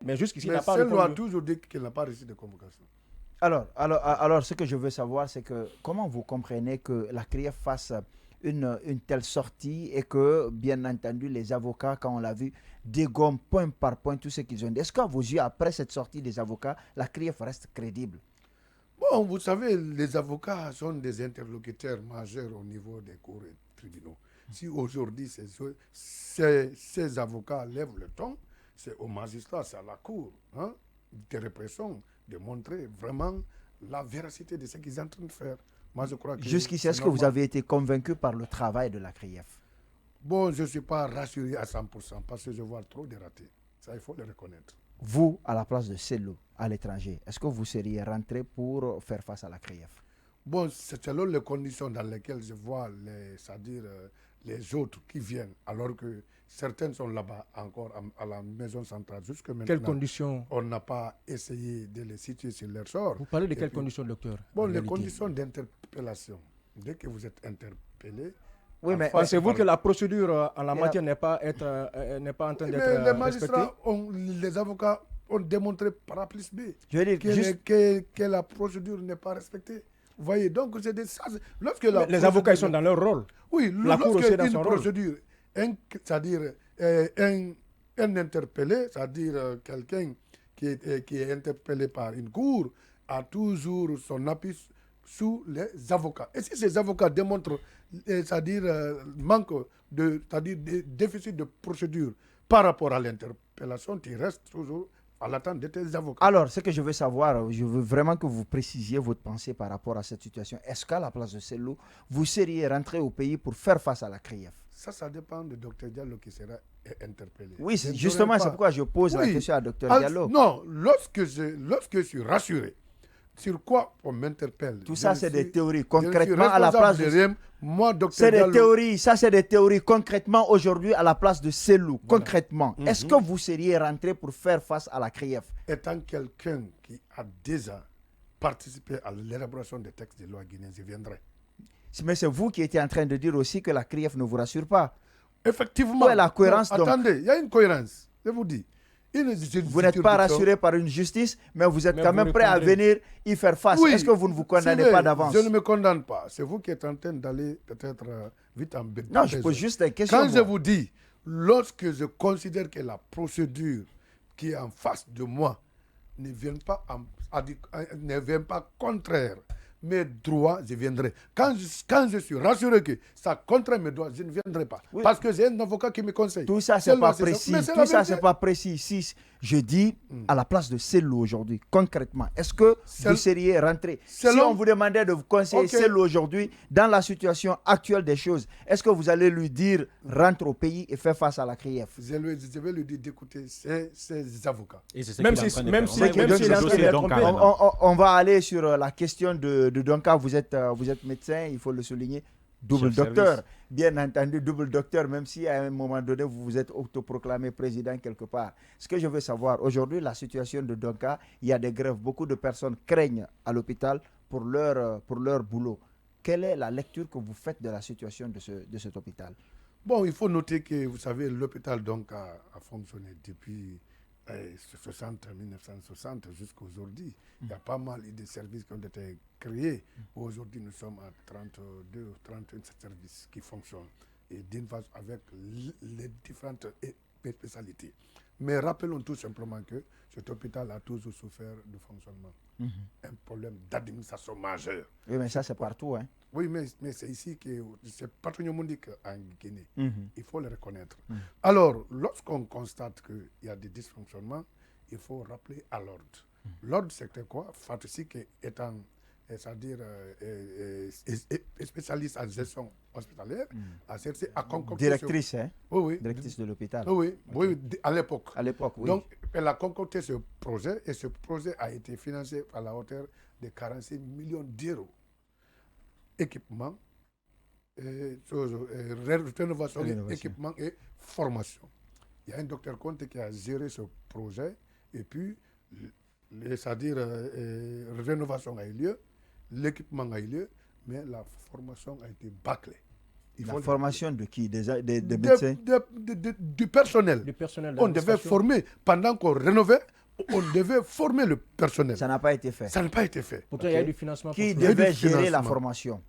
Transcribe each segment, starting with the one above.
Mais jusqu'ici, il Mais n'a pas cette loi a répondu. toujours dit qu'il n'a pas reçu de convocation. Alors, ce que je veux savoir, c'est que comment vous comprenez que la CRIEF fasse une telle sortie et que, bien entendu, les avocats, quand on l'a vu, dégomment point par point tout ce qu'ils ont dit. Est-ce qu'à vos yeux, après cette sortie des avocats, la CRIEF reste crédible? Bon, vous savez, les avocats sont des interlocuteurs majeurs au niveau des cours et tribunaux. Si aujourd'hui ces avocats lèvent le ton, c'est aux magistrats, c'est à la cour de répression de montrer vraiment la véracité de ce qu'ils sont en train de faire. Moi, je crois que Jusqu'ici, est-ce que vous avez été convaincu par le travail de la CRIEF? Bon, je ne suis pas rassuré à 100% parce que je vois trop de ratés. Ça, il faut le reconnaître. Vous, à la place de Sello, à l'étranger, est-ce que vous seriez rentré pour faire face à la CRIEF? Bon, c'est selon les conditions dans lesquelles je vois c'est-à-dire les autres qui viennent, alors que certaines sont là-bas encore à la maison centrale. Jusque maintenant, Quelles conditions? on n'a pas essayé de les situer sur leur sort. Vous parlez de quelles conditions, docteur? Bon, les conditions d'interpellation. Dès que vous êtes interpellé, oui, mais pensez-vous que la procédure en la matière n'est pas en train d'être les magistrats, les avocats ont démontré par A plus B que la procédure n'est pas respectée. Vous voyez, donc c'est des lorsque les avocats ils sont dans leur rôle. Oui, la cour aussi est dans une son procédure, c'est-à-dire un interpellé, c'est-à-dire quelqu'un qui est interpellé par une cour, a toujours son appui sous les avocats. Et si ces avocats démontrent, c'est-à-dire manque c'est-à-dire déficit de procédure par rapport à l'interpellation, tu restes toujours à l'attente de tes avocats. Alors, ce que je veux savoir, je veux vraiment que vous précisiez votre pensée par rapport à cette situation. Est-ce qu'à la place de Sello, vous seriez rentré au pays pour faire face à la CRIEF? Ça dépend du docteur Diallo qui sera interpellé. Oui, justement, c'est pourquoi je pose la question à docteur Diallo. Non, lorsque je suis rassuré, sur quoi on m'interpelle? Tout ça, c'est des théories. Concrètement, à la place de... Moi, docteur c'est Diallo... des théories. Ça, c'est des théories. Concrètement, aujourd'hui, à la place de Sello, concrètement, est-ce que vous seriez rentré pour faire face à la CRIEF? Étant quelqu'un qui a déjà participé à l'élaboration des textes de loi guinéenne, je viendrai. Mais c'est vous qui étiez en train de dire aussi que la CRIEF ne vous rassure pas. Effectivement. Où est la cohérence, donc? Attendez, il y a une cohérence. Je vous dis. Vous n'êtes pas rassuré par une justice, mais vous êtes quand même prêt à venir y faire face. Oui, est-ce que vous ne vous condamnez pas d'avance? Je ne me condamne pas. C'est vous qui êtes en train d'aller peut-être vite en bête. Non, je pose juste une question. Quand je vous dis, lorsque je considère que la procédure qui est en face de moi ne vient pas contraire mes droits, je viendrai. Quand je suis rassuré que ça contraint mes droits, je ne viendrai pas. Oui. Parce que j'ai un avocat qui me conseille. Tout ça, c'est pas précis. Tout ça, c'est pas précis. Si je dis à la place de Sello aujourd'hui, concrètement, est-ce que vous seriez rentré? Si on vous demandait de vous conseiller Sello aujourd'hui, dans la situation actuelle des choses, est-ce que vous allez lui dire rentre au pays et faire face à la CRIEF? Je vais lui dire d'écouter ses avocats. On va aller sur la question de Donka. Vous êtes médecin, il faut le souligner. Double docteur, bien entendu, double docteur, même si à un moment donné, vous vous êtes autoproclamé président quelque part. Ce que je veux savoir, aujourd'hui, la situation de Donka, il y a des grèves, beaucoup de personnes craignent à l'hôpital pour leur boulot. Quelle est la lecture que vous faites de la situation de cet hôpital? Bon, il faut noter que, vous savez, l'hôpital Donka a fonctionné depuis 1960 jusqu'à aujourd'hui. Il y a pas mal de services qui ont été créés. Aujourd'hui, nous sommes à 32 ou 31 services qui fonctionnent et d'une façon avec les différentes spécialités. Mais rappelons tout simplement que cet hôpital a toujours souffert de fonctionnement. Un problème d'administration majeur. Oui, mais ça, c'est partout. Hein. Oui, mais c'est ici que c'est partout au monde en Guinée. Il faut le reconnaître. Alors, lorsqu'on constate qu'il y a des dysfonctionnements, il faut rappeler à l'ordre. L'ordre, c'était quoi? Fatisik étant, c'est-à-dire spécialiste en gestion hospitalière, a cherché à concocter... Directrice, hein? Oui. Directrice de l'hôpital. Oui, à l'époque. À l'époque, oui. Donc, elle a concocté ce projet et ce projet a été financé à la hauteur de 46 millions d'euros. Équipement, rénovation, équipement et formation. Il y a un docteur Conte qui a géré ce projet et puis, c'est-à-dire rénovation a eu lieu, l'équipement a eu lieu, mais la formation a été bâclée. La formation de qui? Des médecins? Du personnel. Du personnel On devait former, pendant qu'on rénovait, on devait former le personnel. Ça n'a pas été fait. Ça n'a pas été fait. Pourtant, il y a eu du financement. Qui devait gérer la formation?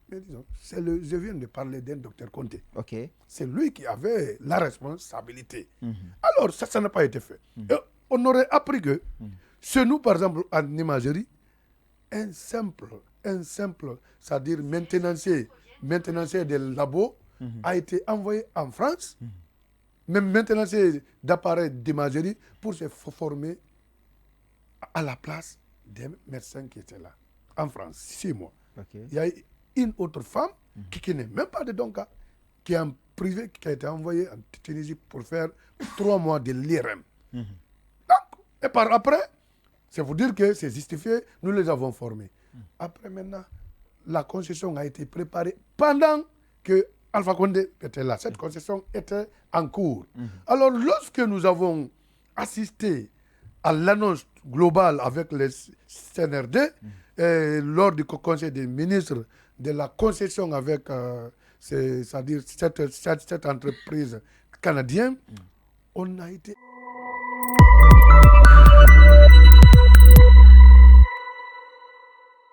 Mais disons, je viens de parler d'un docteur Conté. Ok. C'est lui qui avait la responsabilité. Alors, ça n'a pas été fait. Et on aurait appris que, chez nous, par exemple, en imagerie, un simple, c'est-à-dire maintenancier des labos a été envoyé en France, même maintenancier d'appareils d'imagerie, pour se former à la place des médecins qui étaient là, en France, 6 mois. Okay. Il y a une autre femme qui n'est même pas de Donka, qui est en privé, qui a été envoyée en Tunisie pour faire 3 mois de l'IRM. Et par après, c'est vous dire que c'est justifié, nous les avons formés. Après maintenant, la concession a été préparée pendant que Alpha Condé était là. Cette concession était en cours. Alors lorsque nous avons assisté à l'annonce globale avec les CNRD, lors du Conseil des ministres de la concession avec c'est-à-dire cette entreprise canadienne, on a été